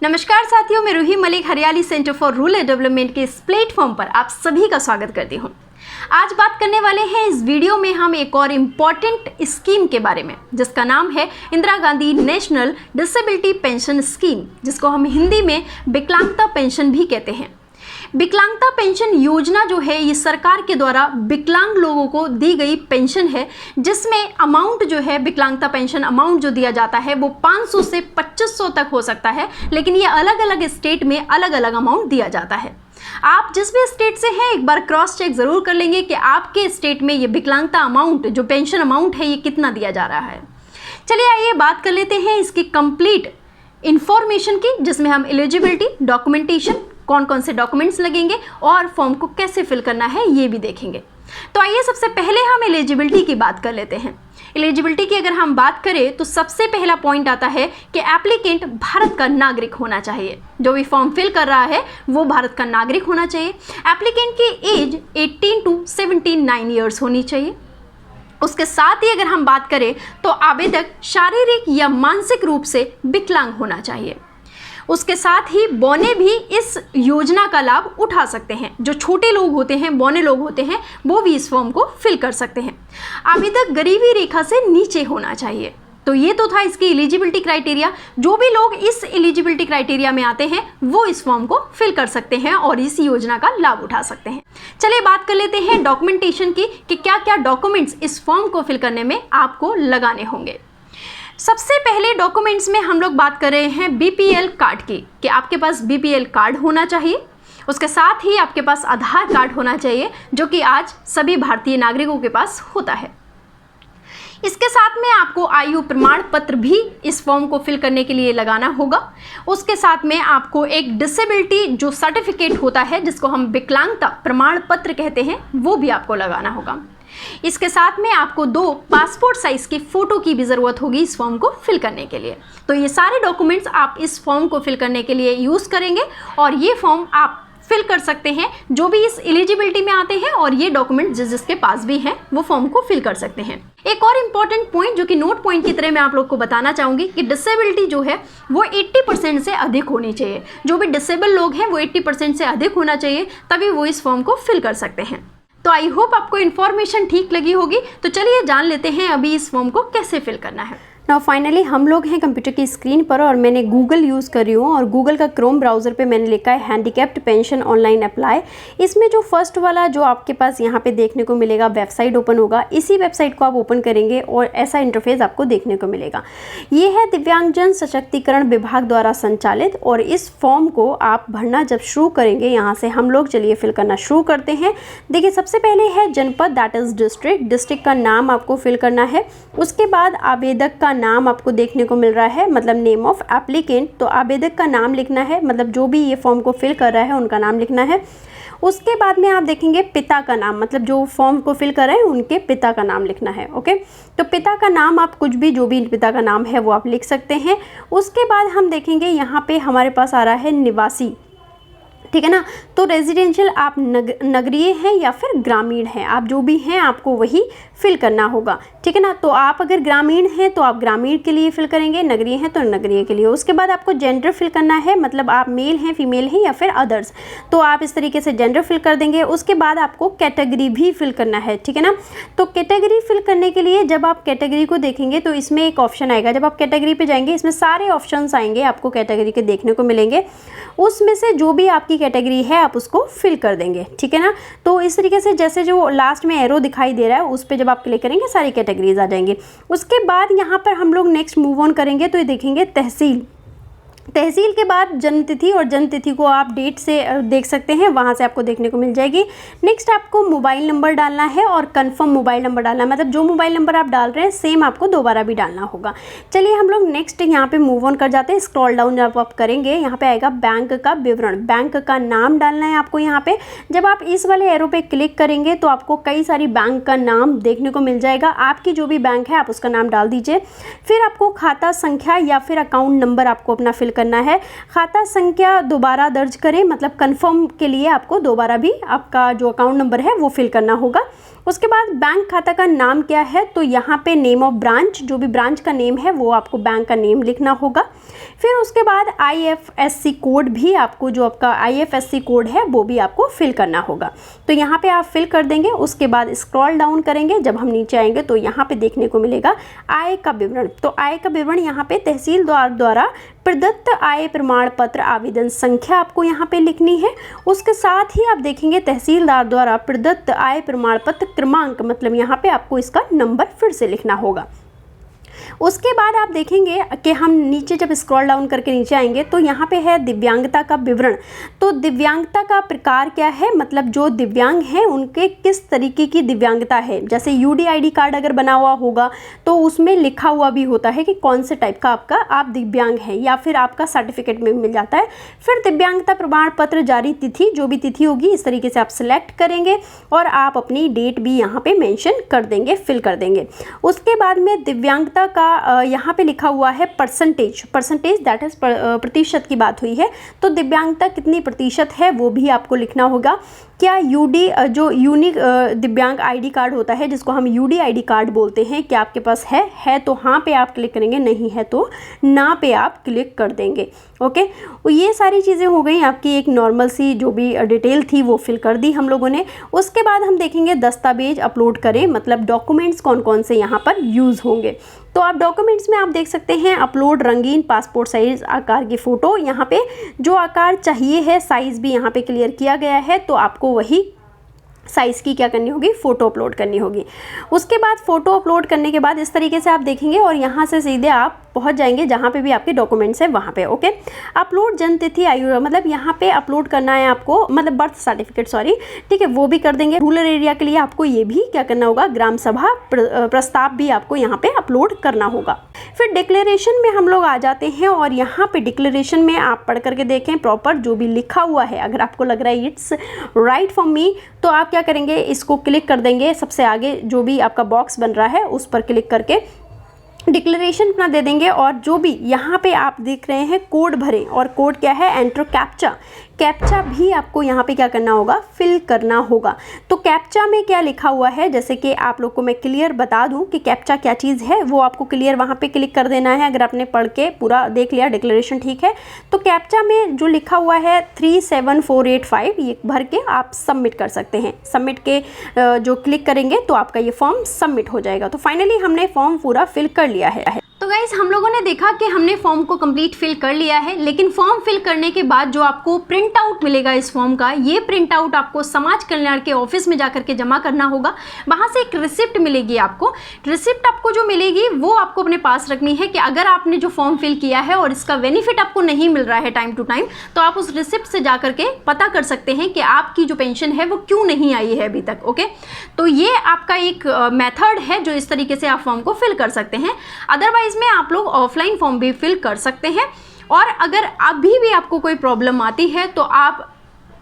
नमस्कार साथियों, मैं रूही मलिक हरियाली सेंटर फॉर रूरल डेवलपमेंट के इस प्लेटफॉर्म पर आप सभी का स्वागत करती हूं। आज बात करने वाले हैं इस वीडियो में हम एक और इम्पॉर्टेंट स्कीम के बारे में, जिसका नाम है Indira Gandhi national disability pension scheme, जिसको हम हिंदी में विकलांगता पेंशन भी कहते हैं। विकलांगता पेंशन योजना जो है ये सरकार के द्वारा विकलांग लोगों को दी गई पेंशन है, जिसमें अमाउंट जो है विकलांगता पेंशन अमाउंट जो दिया जाता है वो 500 से 2500 तक हो सकता है, लेकिन ये अलग अलग स्टेट में अलग अलग अमाउंट दिया जाता है। आप जिस भी स्टेट से हैं एक बार क्रॉस चेक ज़रूर कर लेंगे कि आपके स्टेट में ये विकलांगता अमाउंट जो पेंशन अमाउंट है ये कितना दिया जा रहा है। चलिए आइए बात कर लेते हैं इसकी कंप्लीट इंफॉर्मेशन की, जिसमें हम एलिजिबिलिटी, डॉक्यूमेंटेशन, कौन कौन से डॉक्यूमेंट्स लगेंगे और फॉर्म को कैसे फिल करना है ये भी देखेंगे। तो आइए सबसे पहले हम एलिजिबिलिटी की बात कर लेते हैं। एलिजिबिलिटी की अगर हम बात करें तो सबसे पहला पॉइंट आता है कि एप्लीकेंट भारत का नागरिक होना चाहिए। जो भी फॉर्म फिल कर रहा है वो भारत का नागरिक होना चाहिए। एप्लीकेंट की एज 18 to 79 ईयर्स होनी चाहिए। उसके साथ ही अगर हम बात करें तो आवेदक शारीरिक या मानसिक रूप से विकलांग होना चाहिए। उसके साथ ही बौने भी इस योजना का लाभ उठा सकते हैं। जो छोटे लोग होते हैं, बौने लोग होते हैं, वो भी इस फॉर्म को फिल कर सकते हैं। आवेदक गरीबी रेखा से नीचे होना चाहिए। तो ये तो था इसकी एलिजिबिलिटी क्राइटेरिया। जो भी लोग इस एलिजिबिलिटी क्राइटेरिया में आते हैं वो इस फॉर्म को फिल कर सकते हैं और इस योजना का लाभ उठा सकते हैं। चलिए बात कर लेते हैं डॉक्यूमेंटेशन की कि क्या क्या डॉक्यूमेंट्स इस फॉर्म को फिल करने में आपको लगाने होंगे। सबसे पहले डॉक्यूमेंट्स में हम लोग बात कर रहे हैं बीपीएल कार्ड की, कि आपके पास बीपीएल कार्ड होना चाहिए। उसके साथ ही आपके पास आधार कार्ड होना चाहिए, जो कि आज सभी भारतीय नागरिकों के पास होता है। इसके साथ में आपको आयु प्रमाण पत्र भी इस फॉर्म को फिल करने के लिए लगाना होगा। उसके साथ में आपको एक डिसेबिलिटी जो सर्टिफिकेट होता है, जिसको हम विकलांगता प्रमाण पत्र कहते हैं, वो भी आपको लगाना होगा। इसके साथ में आपको 2 पासपोर्ट साइज की फ़ोटो की भी ज़रूरत होगी इस फॉर्म को फिल करने के लिए। तो ये सारे डॉक्यूमेंट्स आप इस फॉर्म को फिल करने के लिए यूज़ करेंगे और ये फॉर्म आप फिल कर सकते हैं जो भी इस एलिजिबिलिटी में आते हैं, और ये डॉक्यूमेंट जिसके पास भी हैं वो फॉर्म को फिल कर सकते हैं। एक और इम्पॉर्टेंट पॉइंट जो कि नोट पॉइंट की तरह मैं आप लोग को बताना चाहूँगी कि डिसेबिलिटी जो है वो 80% से अधिक होनी चाहिए। जो भी डिसेबल लोग हैं वो 80% से अधिक होना चाहिए, तभी वो इस फॉर्म को फिल कर सकते हैं। तो आई होप आपको इन्फॉर्मेशन ठीक लगी होगी। तो चलिए जान लेते हैं अभी इस फॉर्म को कैसे फिल करना है। नाउ फाइनली हम लोग हैं कंप्यूटर की स्क्रीन पर और मैंने गूगल यूज़ कर रही हूँ और गूगल का क्रोम ब्राउज़र पे मैंने लिखा है हैंडीकैप्ड पेंशन ऑनलाइन अप्लाई। इसमें जो फर्स्ट वाला जो आपके पास यहाँ पे देखने को मिलेगा वेबसाइट ओपन होगा, इसी वेबसाइट को आप ओपन करेंगे और ऐसा इंटरफेस आपको देखने को मिलेगा। ये है दिव्यांगजन सशक्तिकरण विभाग द्वारा संचालित, और इस फॉर्म को आप भरना जब शुरू करेंगे यहाँ से हम लोग चलिए फिल करना शुरू करते हैं। देखिए सबसे पहले है जनपद, दैट इज़ डिस्ट्रिक्ट का नाम आपको फिल करना है। उसके बाद आवेदक का नाम आपको देखने को मिल रहा है, मतलब नेम ऑफ एप्लीकेंट, तो आवेदक का नाम लिखना है, मतलब जो भी ये फॉर्म को फिल कर रहा है उनका नाम लिखना है। उसके बाद में आप देखेंगे पिता का नाम, मतलब जो फॉर्म को फिल कर रहे हैं उनके पिता का नाम लिखना है। ओके, तो पिता का नाम आप कुछ भी, जो भी पिता का नाम है वो आप लिख सकते हैं। उसके बाद हम देखेंगे यहाँ पे हमारे पास आ रहा है निवासी, ठीक है ना। तो रेजिडेंशियल आप नगरीय हैं या फिर ग्रामीण हैं, आप जो भी हैं आपको वही फिल करना होगा, ठीक है ना। तो आप अगर ग्रामीण हैं तो आप ग्रामीण के लिए फिल करेंगे, नगरीय हैं तो नगरीय के लिए। उसके बाद आपको जेंडर फिल करना है, मतलब आप मेल हैं, फीमेल हैं या फिर अदर्स, तो आप इस तरीके से जेंडर फिल कर देंगे। उसके बाद आपको कैटेगरी भी फिल करना है, ठीक है ना। तो कैटेगरी फिल करने के लिए जब आप कैटेगरी को देखेंगे तो इसमें एक ऑप्शन आएगा, जब आप कैटेगरी पे जाएंगे इसमें सारे ऑप्शंस आएंगे आपको कैटेगरी के देखने को मिलेंगे। उसमें से जो भी आपकी कैटेगरी है आप उसको फिल कर देंगे, ठीक है ना। तो इस तरीके से जैसे जो लास्ट में एरो दिखाई दे रहा है उस पर जब आप क्लिक करेंगे सारी कैटेगरीज आ जाएंगे। उसके बाद यहाँ पर हम लोग नेक्स्ट मूव ऑन करेंगे तो ये देखेंगे तहसील के बाद जन्मतिथि, और जन्मतिथि को आप डेट से देख सकते हैं, वहाँ से आपको देखने को मिल जाएगी। नेक्स्ट आपको मोबाइल नंबर डालना है और कंफर्म मोबाइल नंबर डालना है, मतलब जो मोबाइल नंबर आप डाल रहे हैं सेम आपको दोबारा भी डालना होगा। चलिए हम लोग नेक्स्ट यहाँ पे मूव ऑन कर जाते हैं। स्क्रॉल डाउन जब आप करेंगे यहाँ पे आएगा बैंक का विवरण, बैंक का नाम डालना है आपको यहाँ पे। जब आप इस वाले एरो पे क्लिक करेंगे तो आपको कई सारी बैंक का नाम देखने को मिल जाएगा। आपकी जो भी बैंक है आप उसका नाम डाल दीजिए। फिर आपको खाता संख्या या फिर अकाउंट नंबर आपको अपना फिल करना है। खाता संख्या दोबारा दर्ज करें, मतलब कंफर्म के लिए आपको दोबारा भी आपका जो अकाउंट नंबर है वो फिल करना होगा। उसके बाद बैंक खाता का नाम क्या है, तो यहाँ पे नेम ऑफ ब्रांच, जो भी ब्रांच का नेम है वो आपको बैंक का नेम लिखना होगा। फिर उसके बाद IFSC कोड भी आपको, जो आपका IFSC कोड है वो भी आपको फिल करना होगा। तो यहाँ पे आप फिल कर देंगे। उसके बाद स्क्रॉल डाउन करेंगे, जब हम नीचे आएंगे तो यहाँ पे देखने को मिलेगा आय का विवरण। तो आय का विवरण यहाँ पे तहसीलदार द्वारा प्रदत्त आय प्रमाण पत्र आवेदन संख्या आपको यहाँ पे लिखनी है। उसके साथ ही आप देखेंगे तहसीलदार द्वारा प्रदत्त आय प्रमाण पत्र क्रमांक, मतलब यहाँ पे आपको इसका नंबर फिर से लिखना होगा। उसके बाद आप देखेंगे कि हम नीचे जब स्क्रॉल डाउन करके नीचे आएंगे तो यहाँ पे है दिव्यांगता का विवरण। तो दिव्यांगता का प्रकार क्या है, मतलब जो दिव्यांग हैं उनके किस तरीके की दिव्यांगता है। जैसे UDID कार्ड अगर बना हुआ होगा तो उसमें लिखा हुआ भी होता है कि कौन से टाइप का आपका आप दिव्यांग हैं, या फिर आपका सर्टिफिकेट में मिल जाता है। फिर दिव्यांगता प्रमाण पत्र जारी तिथि, जो भी तिथि होगी इस तरीके से आप सिलेक्ट करेंगे और आप अपनी डेट भी यहाँ पे मेंशन कर देंगे, फिल कर देंगे। उसके बाद में दिव्यांगता का यहाँ पे लिखा हुआ है परसेंटेज दैट इज प्रतिशत की बात हुई है। तो दिव्यांगता कितनी प्रतिशत है वो भी आपको लिखना होगा। क्या जो यूनिक दिव्यांग ID कार्ड होता है, जिसको हम UDID कार्ड बोलते हैं, क्या आपके पास है तो हाँ पे आप क्लिक करेंगे, नहीं है तो ना पे आप क्लिक कर देंगे। ओके, ये सारी चीज़ें हो गई आपकी एक नॉर्मल सी जो भी डिटेल थी वो फिल कर दी हम लोगों ने। उसके बाद हम देखेंगे दस्तावेज अपलोड करें, मतलब डॉक्यूमेंट्स कौन कौन से यहाँ पर यूज़ होंगे। तो आप डॉक्यूमेंट्स में आप देख सकते हैं अपलोड रंगीन पासपोर्ट साइज आकार की फ़ोटो। यहाँ पे जो आकार चाहिए है साइज़ भी यहाँ पे क्लियर किया गया है, तो आपको वही साइज़ की क्या करनी होगी, फ़ोटो अपलोड करनी होगी। उसके बाद फ़ोटो अपलोड करने के बाद इस तरीके से आप देखेंगे और यहाँ से सीधे आप पहुँच जाएंगे जहाँ पे भी आपके डॉक्यूमेंट्स है वहाँ पे। ओके, अपलोड जन्म तिथि आयु, मतलब यहाँ पे अपलोड करना है आपको, मतलब बर्थ सर्टिफिकेट, सॉरी, ठीक है, वो भी कर देंगे। रूरल एरिया के लिए आपको ये भी क्या करना होगा, ग्राम सभा प्रस्ताव भी आपको यहाँ पे अपलोड करना होगा। फिर डिक्लेरेशन में हम लोग आ जाते हैं और यहाँ पे डिक्लेरेशन में आप पढ़ करके देखें प्रॉपर जो भी लिखा हुआ है। अगर आपको लग रहा है इट्स राइट फॉर मी, तो आप क्या करेंगे, इसको क्लिक कर देंगे। सबसे आगे जो भी आपका बॉक्स बन रहा है उस पर क्लिक करके डिक्लेरेशन अपना दे देंगे। और जो भी यहाँ पे आप देख रहे हैं कोड भरें, और कोड क्या है, एंटर कैप्चा। कैप्चा भी आपको यहाँ पे क्या करना होगा, फिल करना होगा। तो कैप्चा में क्या लिखा हुआ है, जैसे कि आप लोग को मैं क्लियर बता दूं कि कैप्चा क्या चीज़ है, वो आपको क्लियर वहाँ पे क्लिक कर देना है। अगर आपने पढ़ के पूरा देख लिया डिक्लेरेशन, ठीक है, तो कैप्चा में जो लिखा हुआ है 37485, ये भर के आप सबमिट कर सकते हैं। सबमिट के जो क्लिक करेंगे तो आपका ये फॉर्म सबमिट हो जाएगा। तो फाइनली हमने फॉर्म पूरा फिल कर लिया है। तो गाइज हम लोगों ने देखा कि हमने फॉर्म को कंप्लीट फिल कर लिया है, लेकिन फॉर्म फिल करने के बाद जो आपको प्रिंट आउट मिलेगा इस फॉर्म का, ये प्रिंट आउट आपको समाज कल्याण के ऑफिस में जाकर के जमा करना होगा। वहाँ से एक रिसिप्ट मिलेगी आपको। रिसिप्ट आपको जो मिलेगी वो आपको अपने पास रखनी है कि अगर आपने जो फॉर्म फिल किया है और इसका बेनिफिट आपको नहीं मिल रहा है टाइम टू टाइम, तो आप उस रिसिप्ट से जा करके पता कर सकते हैं कि आपकी जो पेंशन है वो क्यों नहीं आई है अभी तक। ओके, तो ये आपका एक मेथड है जो इस तरीके से आप फॉर्म को फिल कर सकते हैं। अदरवाइज में आप लोग ऑफलाइन फॉर्म भी फिल कर सकते हैं। और अगर अभी भी आपको कोई प्रॉब्लम आती है तो आप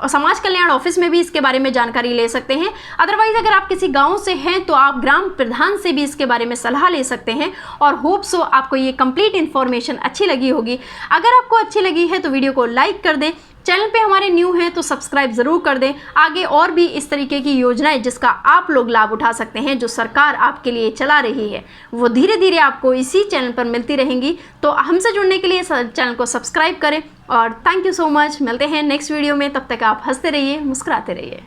समाज कल्याण ऑफिस में भी इसके बारे में जानकारी ले सकते हैं। अदरवाइज अगर आप किसी गांव से हैं तो आप ग्राम प्रधान से भी इसके बारे में सलाह ले सकते हैं। और होप सो आपको ये कंप्लीट इन्फॉर्मेशन अच्छी लगी होगी। अगर आपको अच्छी लगी है तो वीडियो को लाइक कर दें, चैनल पे हमारे न्यू हैं तो सब्सक्राइब ज़रूर कर दें। आगे और भी इस तरीके की योजनाएं जिसका आप लोग लाभ उठा सकते हैं, जो सरकार आपके लिए चला रही है, वो धीरे धीरे आपको इसी चैनल पर मिलती रहेंगी। तो हमसे जुड़ने के लिए चैनल को सब्सक्राइब करें और थैंक यू सो मच। मिलते हैं नेक्स्ट वीडियो में, तब तक आप हंसते रहिए, मुस्कुराते रहिए।